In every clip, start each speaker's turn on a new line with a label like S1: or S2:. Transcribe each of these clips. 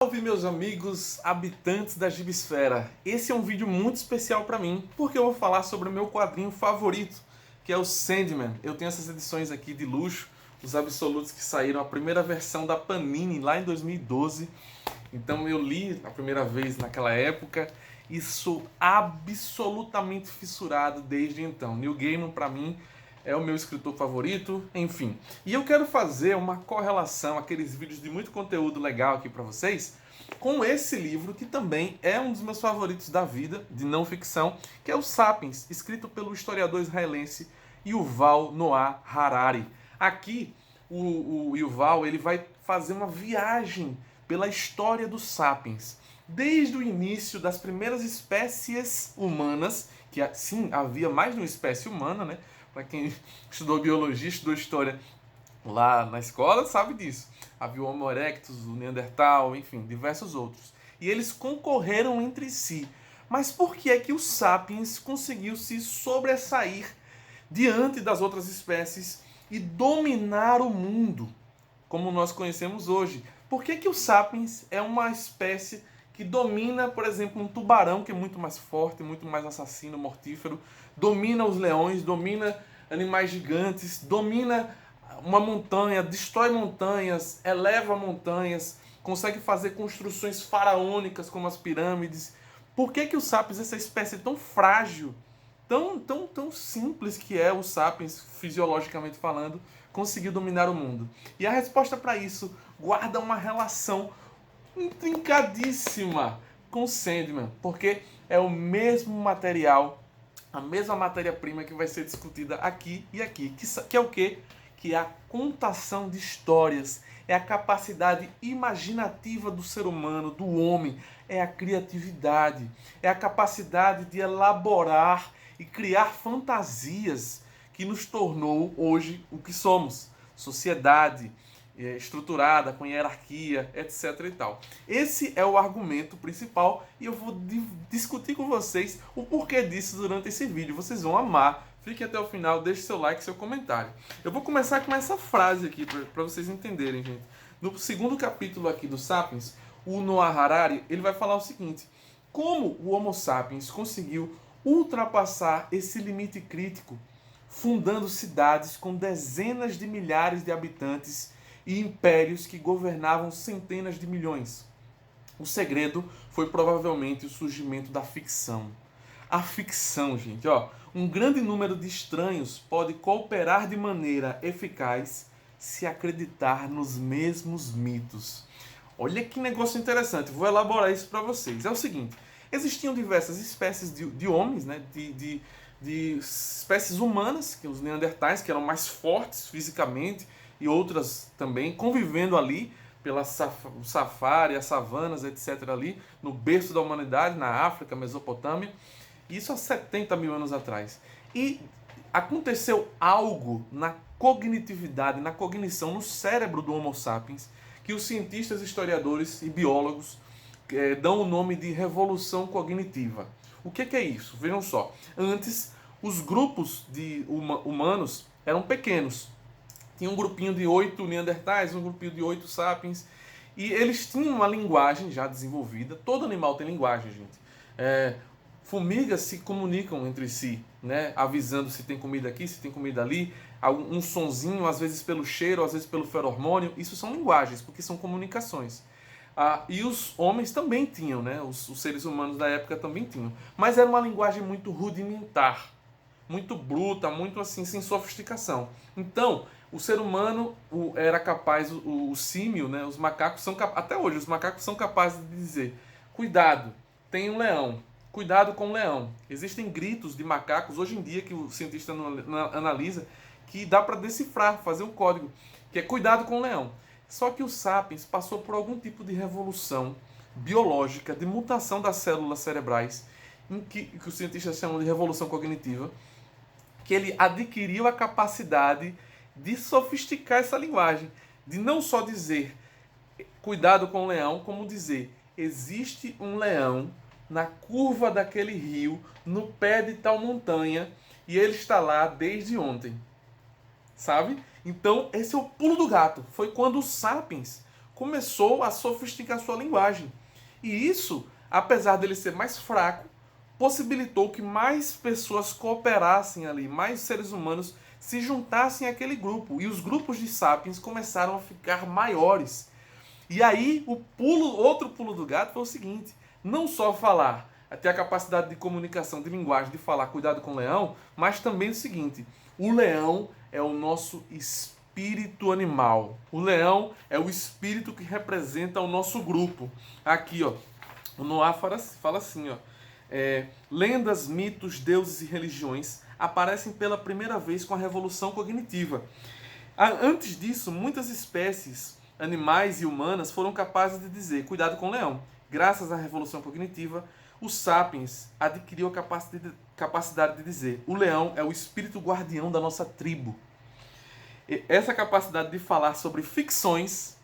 S1: Salve meus amigos habitantes da Gibisfera. Esse é um vídeo muito especial para mim, porque eu vou falar sobre o meu quadrinho favorito, que é o Sandman. Eu tenho essas edições aqui de luxo, os absolutos que saíram, a primeira versão da Panini lá em 2012. Então eu li a primeira vez naquela época e sou absolutamente fissurado desde então. Neil Gaiman para mim é o meu escritor favorito, enfim. E eu quero fazer uma correlação, aqueles vídeos de muito conteúdo legal aqui para vocês, com esse livro que também é um dos meus favoritos da vida, de não ficção, que é o Sapiens, escrito pelo historiador israelense Yuval Noah Harari. Aqui o Yuval ele vai fazer uma viagem pela história dos Sapiens, desde o início das primeiras espécies humanas, que sim, havia mais de uma espécie humana, né? Para quem estudou biologia, estudou história lá na escola, sabe disso. Havia o Homo erectus, o Neandertal, enfim, diversos outros. E eles concorreram entre si. Mas por que é que o Sapiens conseguiu se sobressair diante das outras espécies e dominar o mundo como nós conhecemos hoje? Por que que o Sapiens é uma espécie que domina, por exemplo, um tubarão, que é muito mais forte, muito mais assassino, mortífero, domina os leões, domina animais gigantes, domina uma montanha, destrói montanhas, eleva montanhas, consegue fazer construções faraônicas como as pirâmides? Por que que o Sapiens, essa espécie tão frágil, tão simples que é o Sapiens, fisiologicamente falando, conseguiu dominar o mundo? E a resposta para isso guarda uma relação intrincadíssima com Sandman, porque é o mesmo material, a mesma matéria-prima que vai ser discutida aqui e aqui, que é o quê? Que é a contação de histórias, é a capacidade imaginativa do ser humano, do homem, é a criatividade, é a capacidade de elaborar e criar fantasias que nos tornou hoje o que somos, sociedade estruturada, com hierarquia, etc e tal. Esse é o argumento principal e eu vou discutir com vocês o porquê disso durante esse vídeo. Vocês vão amar. Fique até o final, deixe seu like e seu comentário. Eu vou começar com essa frase aqui para vocês entenderem, gente. No segundo capítulo aqui do Sapiens, o Noah Harari ele vai falar o seguinte: como o Homo sapiens conseguiu ultrapassar esse limite crítico, fundando cidades com dezenas de milhares de habitantes e impérios que governavam centenas de milhões. O segredo foi provavelmente o surgimento da ficção. A ficção, gente, ó, um grande número de estranhos pode cooperar de maneira eficaz se acreditar nos mesmos mitos. Olha que negócio interessante, vou elaborar isso para vocês. É o seguinte: existiam diversas espécies de homens, né, de espécies humanas, que os neandertais, que eram mais fortes fisicamente, e outras também, convivendo ali pela safari, as savanas, etc., ali, no berço da humanidade, na África, Mesopotâmia, isso há 70 mil anos atrás. E aconteceu algo na cognitividade, na cognição, no cérebro do Homo sapiens, que os cientistas, historiadores e biólogos dão o nome de revolução cognitiva. O que é isso? Vejam só, antes os grupos de humanos eram pequenos. Tinha um grupinho de 8 neandertais, um grupinho de 8 sapiens, e eles tinham uma linguagem já desenvolvida. Todo animal tem linguagem, gente. Formigas se comunicam entre si, né? Avisando se tem comida aqui, se tem comida ali, um sonzinho, às vezes pelo cheiro, às vezes pelo feromônio. Isso são linguagens, porque são comunicações. E os homens também tinham, né? Os seres humanos da época também tinham. Mas era uma linguagem muito rudimentar, muito bruta, muito assim, sem sofisticação. Então, o ser humano era capaz, o símio, né, os macacos são até hoje, os macacos são capazes de dizer: cuidado, tem um leão, cuidado com o leão. Existem gritos de macacos, hoje em dia, que o cientista analisa, que dá para decifrar, fazer um código, que é cuidado com o leão. Só que o Sapiens passou por algum tipo de revolução biológica, de mutação das células cerebrais, que os cientistas chamam de revolução cognitiva, que ele adquiriu a capacidade de sofisticar essa linguagem, de não só dizer cuidado com o leão, como dizer: existe um leão na curva daquele rio, no pé de tal montanha, e ele está lá desde ontem. Sabe? Então, esse é o pulo do gato. Foi quando os Sapiens começou a sofisticar sua linguagem. E isso, apesar dele ser mais fraco, possibilitou que mais pessoas cooperassem ali, mais seres humanos se juntassem àquele grupo. E os grupos de sapiens começaram a ficar maiores. E aí, outro pulo do gato foi o seguinte: não só falar, ter a capacidade de comunicação, de linguagem, de falar, cuidado com o leão, mas também o seguinte: o leão é o nosso espírito animal. O leão é o espírito que representa o nosso grupo. Aqui, ó, o Noah fala assim, ó: lendas, mitos, deuses e religiões aparecem pela primeira vez com a revolução cognitiva. Antes disso, muitas espécies animais e humanas foram capazes de dizer, cuidado com o leão. Graças à revolução cognitiva, os sapiens adquiriu a capacidade de dizer, o leão é o espírito guardião da nossa tribo. E essa capacidade de falar sobre ficções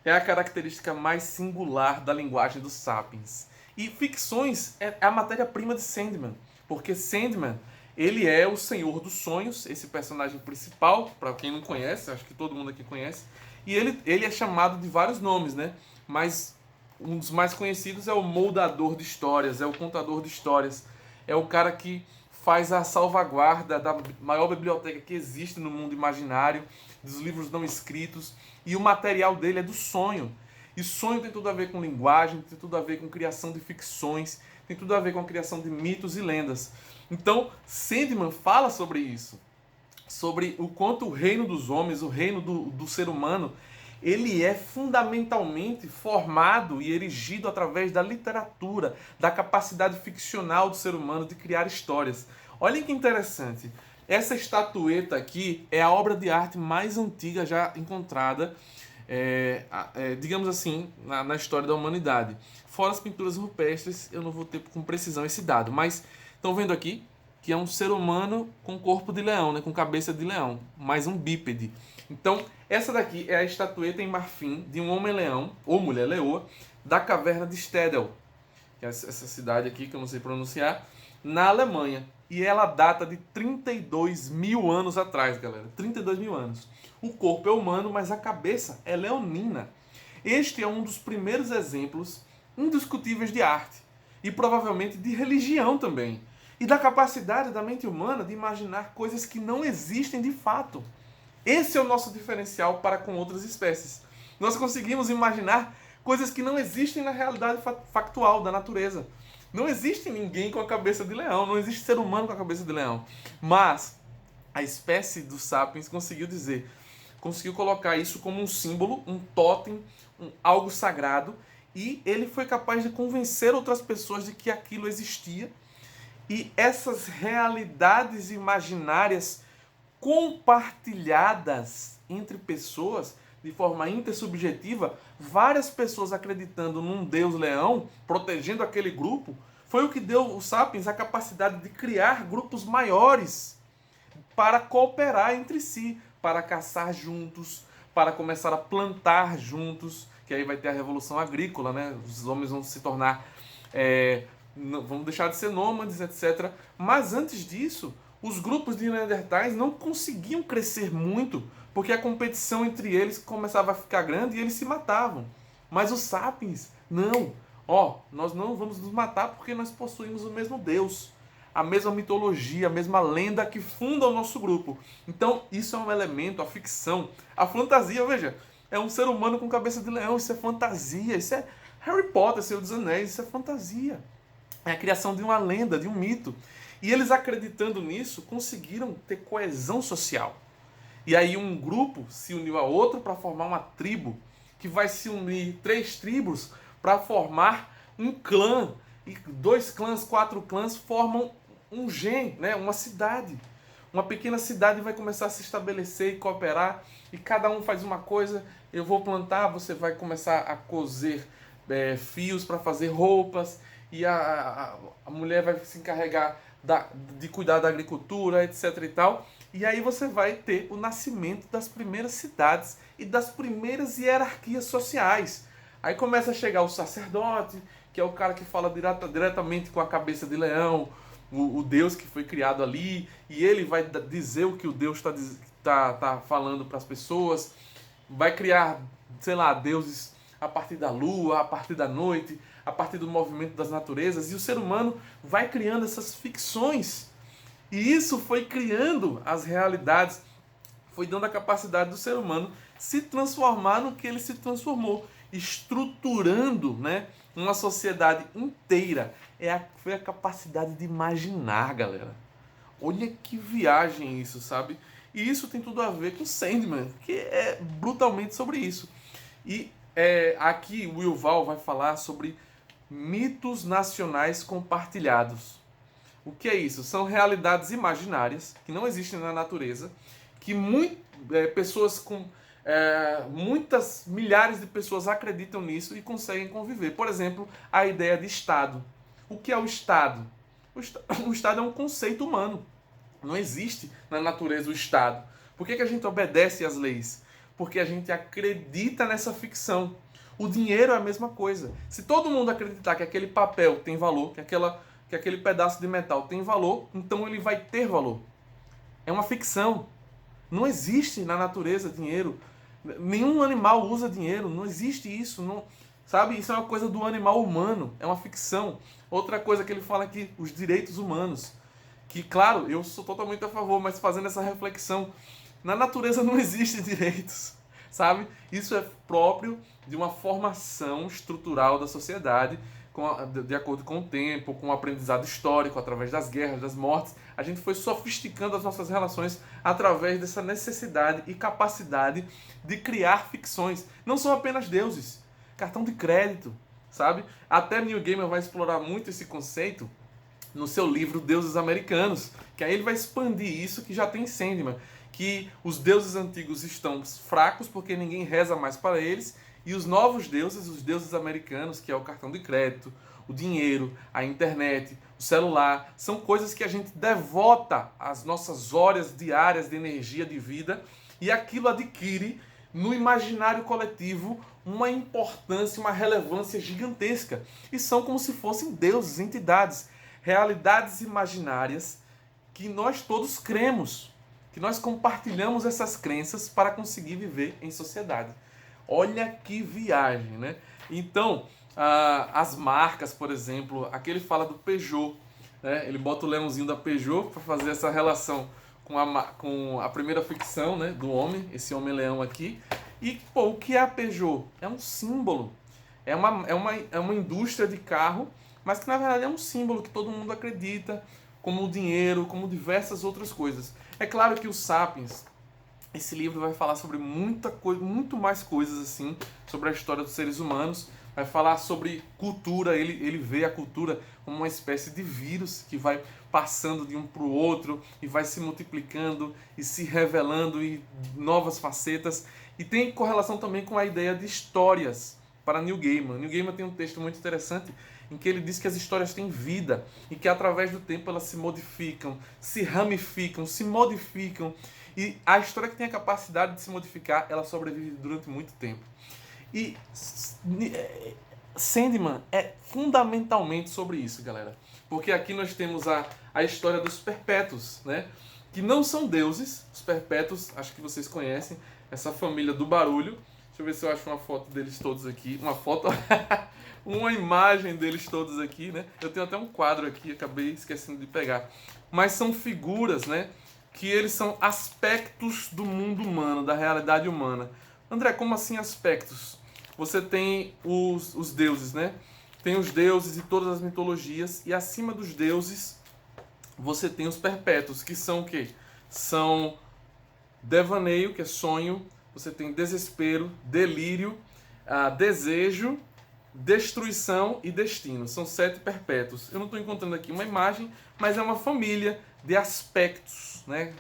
S1: é a característica mais singular da linguagem dos sapiens. E ficções é a matéria-prima de Sandman, porque Sandman, ele é o Senhor dos Sonhos, esse personagem principal, para quem não conhece, acho que todo mundo aqui conhece, e ele é chamado de vários nomes, né? Mas um dos mais conhecidos é o moldador de histórias, é o contador de histórias, é o cara que faz a salvaguarda da maior biblioteca que existe no mundo imaginário, dos livros não escritos, e o material dele é do sonho. E sonho tem tudo a ver com linguagem, tem tudo a ver com criação de ficções, tem tudo a ver com a criação de mitos e lendas. Então, Sandman fala sobre isso, sobre o quanto o reino dos homens, o reino do ser humano, ele é fundamentalmente formado e erigido através da literatura, da capacidade ficcional do ser humano de criar histórias. Olhem que interessante. Essa estatueta aqui é a obra de arte mais antiga já encontrada, digamos assim, na história da humanidade. Fora as pinturas rupestres, eu não vou ter com precisão esse dado, mas estão vendo aqui que é um ser humano com corpo de leão, né, com cabeça de leão, mais um bípede. Então, essa daqui é a estatueta em marfim de um homem-leão, ou mulher-leoa, da caverna de Stedel, que é essa cidade aqui, que eu não sei pronunciar, na Alemanha. E ela data de 32 mil anos atrás, galera. 32 mil anos. O corpo é humano, mas a cabeça é leonina. Este é um dos primeiros exemplos indiscutíveis de arte. E provavelmente de religião também. E da capacidade da mente humana de imaginar coisas que não existem de fato. Esse é o nosso diferencial para com outras espécies. Nós conseguimos imaginar coisas que não existem na realidade factual da natureza. Não existe ninguém com a cabeça de leão, não existe ser humano com a cabeça de leão. Mas a espécie dos sapiens conseguiu colocar isso como um símbolo, um totem, algo sagrado, e ele foi capaz de convencer outras pessoas de que aquilo existia. E essas realidades imaginárias compartilhadas entre pessoas de forma intersubjetiva, várias pessoas acreditando num deus leão, protegendo aquele grupo, foi o que deu os sapiens a capacidade de criar grupos maiores para cooperar entre si, para caçar juntos, para começar a plantar juntos, que aí vai ter a revolução agrícola, né? Os homens vão se tornar, vão deixar de ser nômades, etc. Mas antes disso, os grupos de Neandertais não conseguiam crescer muito, porque a competição entre eles começava a ficar grande e eles se matavam. Mas os sapiens, não. Nós não vamos nos matar porque nós possuímos o mesmo Deus, a mesma mitologia, a mesma lenda que funda o nosso grupo. Então, isso é um elemento, a ficção, a fantasia, veja, é um ser humano com cabeça de leão, isso é fantasia, isso é Harry Potter, Senhor dos Anéis, isso é fantasia. É a criação de uma lenda, de um mito. E eles, acreditando nisso, conseguiram ter coesão social. E aí um grupo se uniu a outro para formar uma tribo, que vai se unir 3 tribos para formar um clã. E 2 clãs, 4 clãs formam um gen, né? Uma cidade. Uma pequena cidade vai começar a se estabelecer e cooperar. E cada um faz uma coisa. Eu vou plantar, você vai começar a coser fios para fazer roupas. E a mulher vai se encarregar de cuidar da agricultura, etc. e tal. E aí você vai ter o nascimento das primeiras cidades e das primeiras hierarquias sociais. Aí começa a chegar o sacerdote, que é o cara que fala diretamente com a cabeça de leão, o Deus que foi criado ali, e ele vai dizer o que o Deus está falando para as pessoas. Vai criar sei lá, deuses a partir da lua, a partir da noite, a partir do movimento das naturezas, e o ser humano vai criando essas ficções. E isso foi criando as realidades, foi dando a capacidade do ser humano se transformar no que ele se transformou, estruturando, né, uma sociedade inteira. Foi a capacidade de imaginar, galera. Olha que viagem isso, sabe? E isso tem tudo a ver com Sandman, que é brutalmente sobre isso. E aqui o Yuval vai falar sobre mitos nacionais compartilhados. O que é isso? São realidades imaginárias que não existem na natureza, que pessoas com muitas milhares de pessoas acreditam nisso e conseguem conviver. Por exemplo, a ideia de Estado. O que é o Estado? O Estado é um conceito humano. Não existe na natureza o Estado. Por que a gente obedece às leis? Porque a gente acredita nessa ficção. O dinheiro é a mesma coisa. Se todo mundo acreditar que aquele papel tem valor, que aquele pedaço de metal tem valor, então ele vai ter valor. É uma ficção. Não existe na natureza dinheiro. Nenhum animal usa dinheiro. Não existe isso. Não, sabe? Isso é uma coisa do animal humano. É uma ficção. Outra coisa que ele fala aqui, os direitos humanos. Que, claro, eu sou totalmente a favor, mas fazendo essa reflexão, na natureza não existe direitos, sabe? Isso é próprio de uma formação estrutural da sociedade, de acordo com o tempo, com o aprendizado histórico, através das guerras, das mortes. A gente foi sofisticando as nossas relações através dessa necessidade e capacidade de criar ficções. Não são apenas deuses, cartão de crédito, sabe? Até Neil Gaiman vai explorar muito esse conceito no seu livro Deuses Americanos, que aí ele vai expandir isso que já tem em Sandman, que os deuses antigos estão fracos porque ninguém reza mais para eles, e os novos deuses, os deuses americanos, que é o cartão de crédito, o dinheiro, a internet, o celular, são coisas que a gente devota às nossas horas diárias de energia de vida, e aquilo adquire no imaginário coletivo uma importância, uma relevância gigantesca, e são como se fossem deuses, entidades, realidades imaginárias que nós todos cremos, que nós compartilhamos essas crenças para conseguir viver em sociedade. Olha que viagem, né? Então, as marcas, por exemplo, aqui ele fala do Peugeot, né? Ele bota o leãozinho da Peugeot para fazer essa relação com a primeira ficção, né, do homem, esse homem-leão aqui. E, pô, o que é a Peugeot? É um símbolo, é uma indústria de carro, mas que na verdade é um símbolo que todo mundo acredita, como o dinheiro, como diversas outras coisas. É claro que o Sapiens, esse livro vai falar sobre muita coisa, muito mais coisas assim, sobre a história dos seres humanos, vai falar sobre cultura, ele vê a cultura como uma espécie de vírus que vai passando de um para o outro e vai se multiplicando e se revelando em novas facetas. E tem correlação também com a ideia de histórias para Neil Gaiman. Neil Gaiman tem um texto muito interessante em que ele diz que as histórias têm vida e que através do tempo elas se modificam, se ramificam, se modificam. E a história que tem a capacidade de se modificar, ela sobrevive durante muito tempo. E Sandman é fundamentalmente sobre isso, galera. Porque aqui nós temos a história dos perpétuos, né? Que não são deuses, os perpétuos, acho que vocês conhecem, essa família do barulho. Deixa eu ver se eu acho uma foto deles todos aqui. Uma foto, uma imagem deles todos aqui, né? Eu tenho até um quadro aqui, acabei esquecendo de pegar. Mas são figuras, né? Que eles são aspectos do mundo humano, da realidade humana. André, como assim aspectos? Você tem os deuses, né? Tem os deuses e todas as mitologias, e acima dos deuses você tem os perpétuos, que são o quê? São devaneio, que é sonho, você tem desespero, delírio, desejo, destruição e destino. São 7 perpétuos. Eu não estou encontrando aqui uma imagem, mas é uma família de aspectos, né?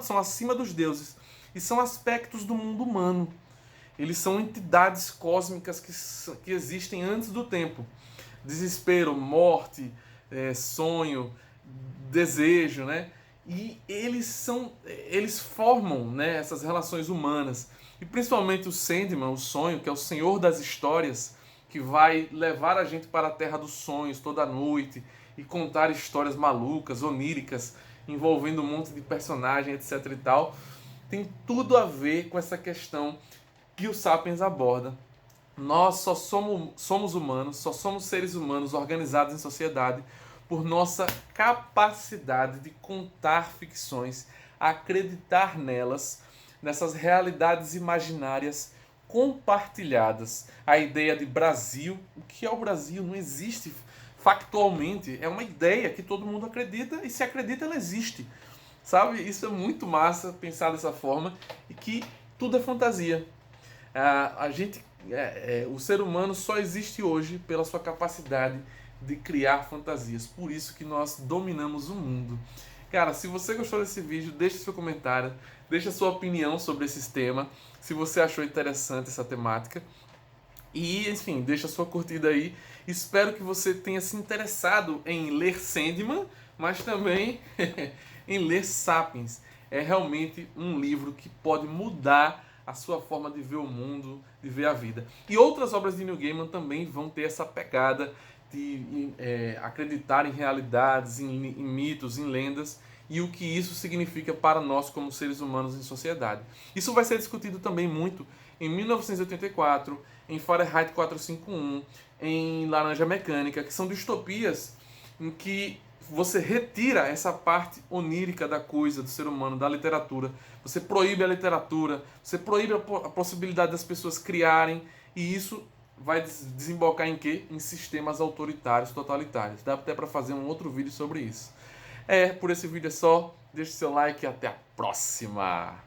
S1: São acima dos deuses. E são aspectos do mundo humano. Eles são entidades cósmicas que existem antes do tempo. Desespero, morte, sonho, desejo, né? E eles formam, né, essas relações humanas. E principalmente o Sandman, o sonho, que é o senhor das histórias, que vai levar a gente para a terra dos sonhos toda noite e contar histórias malucas, oníricas, envolvendo um monte de personagem, etc e tal. Tem tudo a ver com essa questão que o Sapiens aborda. Nós só somos humanos, só somos seres humanos organizados em sociedade por nossa capacidade de contar ficções, acreditar nelas, nessas realidades imaginárias compartilhadas. A ideia de Brasil, o que é o Brasil? Não existe factualmente, é uma ideia que todo mundo acredita e se acredita ela existe. Sabe? Isso é muito massa pensar dessa forma e que tudo é fantasia. O ser humano só existe hoje pela sua capacidade de criar fantasias. Por isso que nós dominamos o mundo. Cara, se você gostou desse vídeo, deixe seu comentário, deixe a sua opinião sobre esse tema, se você achou interessante essa temática. E, enfim, deixa a sua curtida aí. Espero que você tenha se interessado em ler Sandman, mas também em ler Sapiens. É realmente um livro que pode mudar a sua forma de ver o mundo, de ver a vida. E outras obras de Neil Gaiman também vão ter essa pegada de acreditar em realidades, em mitos, em lendas, e o que isso significa para nós como seres humanos em sociedade. Isso vai ser discutido também muito em 1984, em Fahrenheit 451, em Laranja Mecânica, que são distopias em que você retira essa parte onírica da coisa, do ser humano, da literatura. Você proíbe a literatura, você proíbe a possibilidade das pessoas criarem, e isso vai desembocar em quê? Em sistemas autoritários, totalitários. Dá até para fazer um outro vídeo sobre isso. Por esse vídeo é só. Deixe seu like e até a próxima!